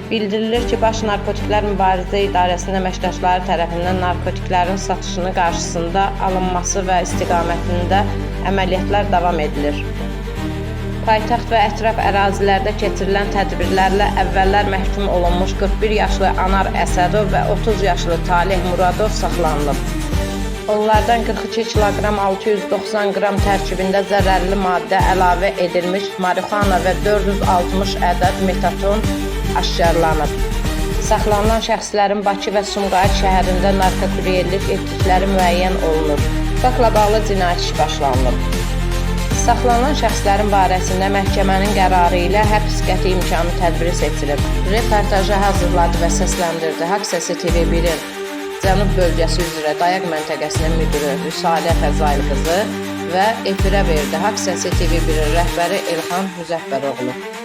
Bildirilir ki, Baş Narkotiklər Mübarizə İdarəsinin əməkdaşları tərəfindən narkotiklərin satışının qarşısında alınması və istiqamətində əməliyyatlar davam edilir. Paytaxt və ətraf ərazilərdə keçirilən tədbirlərlə əvvəllər məhkum olunmuş 41 yaşlı Anar Əsədov və 30 yaşlı Talih Muradov saxlanılıb. Onlardan 42 kiloqram 690 qram tərkibində zərərli maddə əlavə edilmiş marixuana və 460 ədəd metaton aşkarlanıb. Saxlanılan şəxslərin Bakı və Sumqayıt şəhərində narkokuryerlik etdikləri müəyyən olunur. Faktla bağlı cinayət işi başlanılıb. Saxlanılan şəxslərin barəsində məhkəmənin qərarı ilə həbs qəti imkanı tədbiri seçilib. Reportajı hazırladı və səsləndirdi Haqq Səsi TV1-in Cənub bölgəsi üzrə Dayaq məntəqəsinin müdürü Rüsalə Fəzail qızı və efirə verdi Haqq Səsi TV1-in rəhbəri Elxan Müzəffəroğlu.